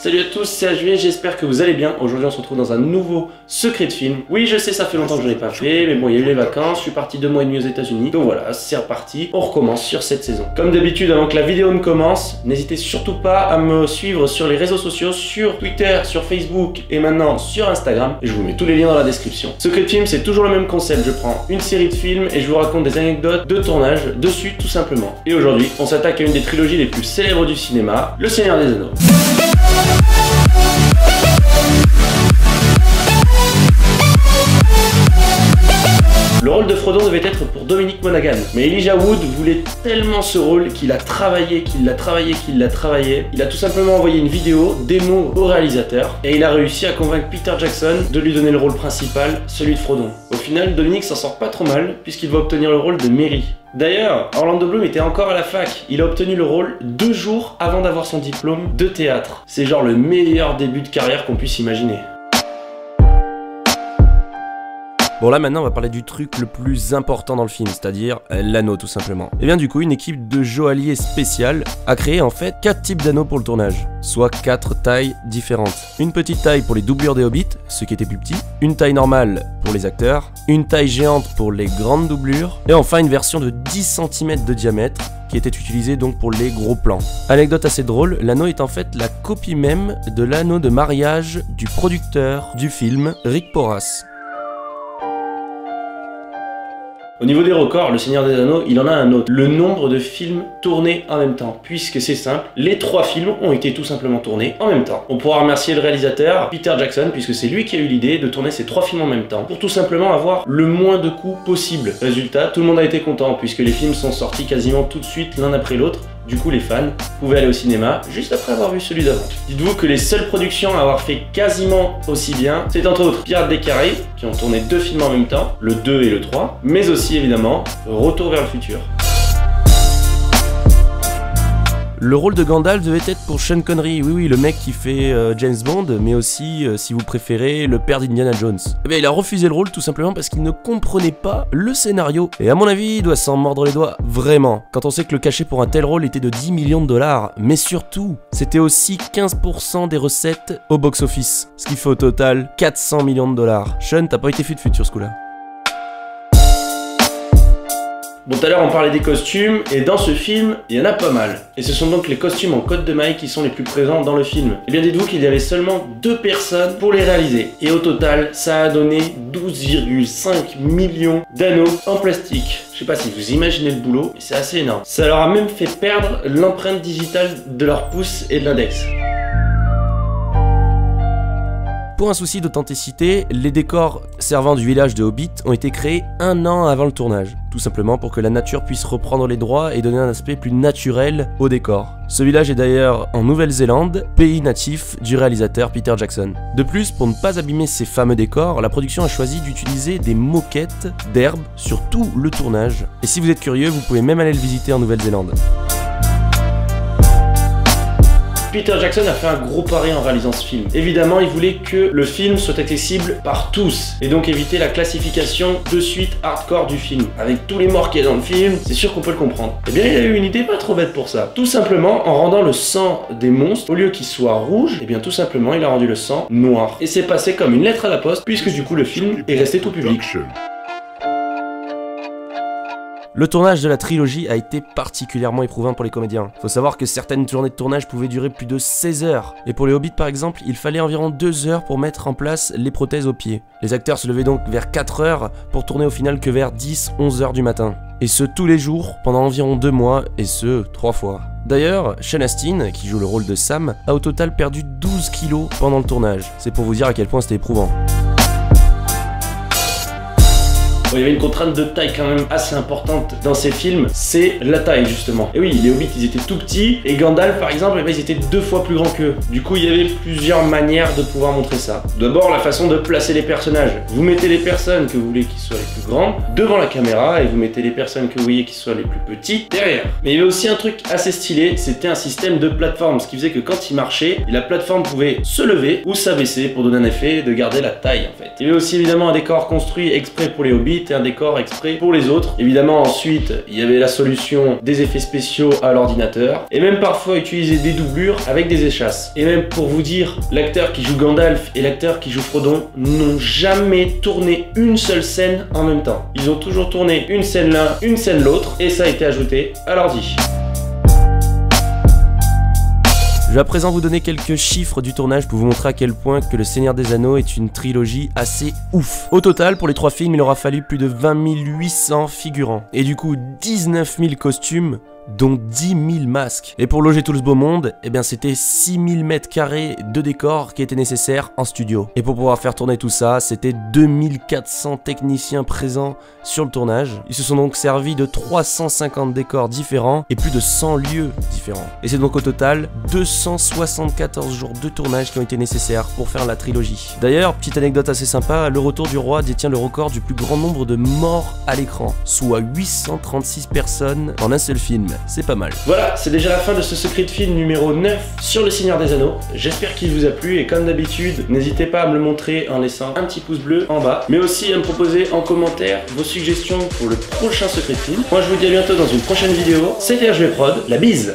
Salut à tous, c'est HV, j'espère que vous allez bien. Aujourd'hui on se retrouve dans un nouveau secret de film. Oui, je sais, ça fait longtemps que je l'ai pas fait, mais bon, il y a eu les vacances, je suis parti 2 mois et demi aux États-Unis. Donc voilà, c'est reparti, on recommence sur cette saison. Comme d'habitude, avant que la vidéo ne commence, n'hésitez surtout pas à me suivre sur les réseaux sociaux, sur Twitter, sur Facebook et maintenant sur Instagram. Et je vous mets tous les liens dans la description. Secret de film, c'est toujours le même concept. Je prends une série de films et je vous raconte des anecdotes de tournage dessus, tout simplement. Et aujourd'hui, on s'attaque à une des trilogies les plus célèbres du cinéma, Le Seigneur des Anneaux. Le rôle de Frodon devait être pour Dominic Monaghan, mais Elijah Wood voulait tellement ce rôle qu'il a travaillé. Il a tout simplement envoyé une vidéo, démo au réalisateur, et il a réussi à convaincre Peter Jackson de lui donner le rôle principal, celui de Frodon. Au final, Dominic s'en sort pas trop mal, puisqu'il va obtenir le rôle de Merry. D'ailleurs, Orlando Bloom était encore à la fac. Il a obtenu le rôle 2 jours avant d'avoir son diplôme de théâtre. C'est genre le meilleur début de carrière qu'on puisse imaginer. Bon là maintenant on va parler du truc le plus important dans le film, c'est-à-dire l'anneau tout simplement. Et bien du coup une équipe de joailliers spécial a créé en fait 4 types d'anneaux pour le tournage, soit 4 tailles différentes. Une petite taille pour les doublures des hobbits, ceux qui étaient plus petits, une taille normale pour les acteurs, une taille géante pour les grandes doublures, et enfin une version de 10 cm de diamètre qui était utilisée donc pour les gros plans. Anecdote assez drôle, l'anneau est en fait la copie même de l'anneau de mariage du producteur du film, Rick Porras. Au niveau des records, Le Seigneur des Anneaux, il en a un autre. Le nombre de films tournés en même temps. Puisque c'est simple, les 3 films ont été tout simplement tournés en même temps. On pourra remercier le réalisateur, Peter Jackson, puisque c'est lui qui a eu l'idée de tourner ces 3 films en même temps, pour tout simplement avoir le moins de coûts possible. Résultat, tout le monde a été content, puisque les films sont sortis quasiment tout de suite l'un après l'autre. Du coup, les fans pouvaient aller au cinéma juste après avoir vu celui d'avant. Dites-vous que les seules productions à avoir fait quasiment aussi bien, c'est entre autres Pirates des Caraïbes, qui ont tourné 2 films en même temps, le 2 et le 3, mais aussi évidemment Retour vers le futur. Le rôle de Gandalf devait être pour Sean Connery, oui, le mec qui fait James Bond, mais aussi, si vous préférez, le père d'Indiana Jones. Eh bien, il a refusé le rôle tout simplement parce qu'il ne comprenait pas le scénario. Et à mon avis, il doit s'en mordre les doigts, vraiment. Quand on sait que le cachet pour un tel rôle était de 10 millions de dollars, mais surtout, c'était aussi 15% des recettes au box-office, ce qui fait au total 400 millions de dollars. Sean, t'as pas été fut sur ce coup-là. Bon, tout à l'heure on parlait des costumes, et dans ce film, il y en a pas mal. Et ce sont donc les costumes en côte de maille qui sont les plus présents dans le film. Et bien dites-vous qu'il y avait seulement 2 personnes pour les réaliser. Et au total, ça a donné 12,5 millions d'anneaux en plastique. Je sais pas si vous imaginez le boulot, mais c'est assez énorme. Ça leur a même fait perdre l'empreinte digitale de leur pouce et de l'index. Pour un souci d'authenticité, les décors servant du village de Hobbit ont été créés 1 an avant le tournage, tout simplement pour que la nature puisse reprendre les droits et donner un aspect plus naturel au décor. Ce village est d'ailleurs en Nouvelle-Zélande, pays natif du réalisateur Peter Jackson. De plus, pour ne pas abîmer ces fameux décors, la production a choisi d'utiliser des moquettes d'herbes sur tout le tournage. Et si vous êtes curieux, vous pouvez même aller le visiter en Nouvelle-Zélande. Peter Jackson a fait un gros pari en réalisant ce film. Évidemment, il voulait que le film soit accessible par tous, et donc éviter la classification de suite hardcore du film. Avec tous les morts qu'il y a dans le film, c'est sûr qu'on peut le comprendre. Eh bien, il a eu une idée pas trop bête pour ça. Tout simplement, en rendant le sang des monstres, au lieu qu'il soit rouge, eh bien tout simplement, il a rendu le sang noir. Et c'est passé comme une lettre à la poste, puisque du coup, le film est resté tout public. Le tournage de la trilogie a été particulièrement éprouvant pour les comédiens. Faut savoir que certaines journées de tournage pouvaient durer plus de 16 heures. Et pour les Hobbits par exemple, il fallait environ 2 heures pour mettre en place les prothèses aux pieds. Les acteurs se levaient donc vers 4 heures pour tourner au final que vers 10-11 heures du matin. Et ce tous les jours, pendant environ 2 mois, et ce 3 fois. D'ailleurs, Sean Astin, qui joue le rôle de Sam, a au total perdu 12 kilos pendant le tournage. C'est pour vous dire à quel point c'était éprouvant. Bon, il y avait une contrainte de taille quand même assez importante dans ces films, c'est la taille justement. Et oui, les Hobbits ils étaient tout petits, et Gandalf par exemple, ils étaient 2 fois plus grands qu'eux. Du coup, il y avait plusieurs manières de pouvoir montrer ça. D'abord, la façon de placer les personnages. Vous mettez les personnes que vous voulez qui soient les plus grandes devant la caméra, et vous mettez les personnes que vous voyez qui soient les plus petites derrière. Mais il y avait aussi un truc assez stylé, c'était un système de plateforme, ce qui faisait que quand il marchait, la plateforme pouvait se lever ou s'abaisser pour donner un effet de garder la taille en fait. Il y avait aussi évidemment un décor construit exprès pour les Hobbits, limite un décor exprès pour les autres. Évidemment, ensuite, il y avait la solution des effets spéciaux à l'ordinateur, et même parfois utiliser des doublures avec des échasses. Et même pour vous dire, l'acteur qui joue Gandalf et l'acteur qui joue Frodon n'ont jamais tourné une seule scène en même temps. Ils ont toujours tourné une scène l'un, une scène l'autre, et ça a été ajouté à l'ordi. Je vais à présent vous donner quelques chiffres du tournage pour vous montrer à quel point que Le Seigneur des Anneaux est une trilogie assez ouf. Au total, pour les 3 films, il aura fallu plus de 20 800 figurants. Et du coup, 19 000 costumes, dont 10 000 masques. Et pour loger tout ce beau monde, eh bien c'était 6 000 mètres carrés de décors qui étaient nécessaires en studio. Et pour pouvoir faire tourner tout ça, c'était 2400 techniciens présents sur le tournage. Ils se sont donc servis de 350 décors différents et plus de 100 lieux différents. Et c'est donc au total 274 jours de tournage qui ont été nécessaires pour faire la trilogie. D'ailleurs, petite anecdote assez sympa, Le Retour du Roi détient le record du plus grand nombre de morts à l'écran, soit 836 personnes en un seul film. C'est pas mal. Voilà, c'est déjà la fin de ce secret de film numéro 9 sur Le Seigneur des Anneaux. J'espère qu'il vous a plu et comme d'habitude, n'hésitez pas à me le montrer en laissant un petit pouce bleu en bas, mais aussi à me proposer en commentaire vos suggestions pour le prochain secret de film. Moi je vous dis à bientôt dans une prochaine vidéo. C'était HB Prod, la bise.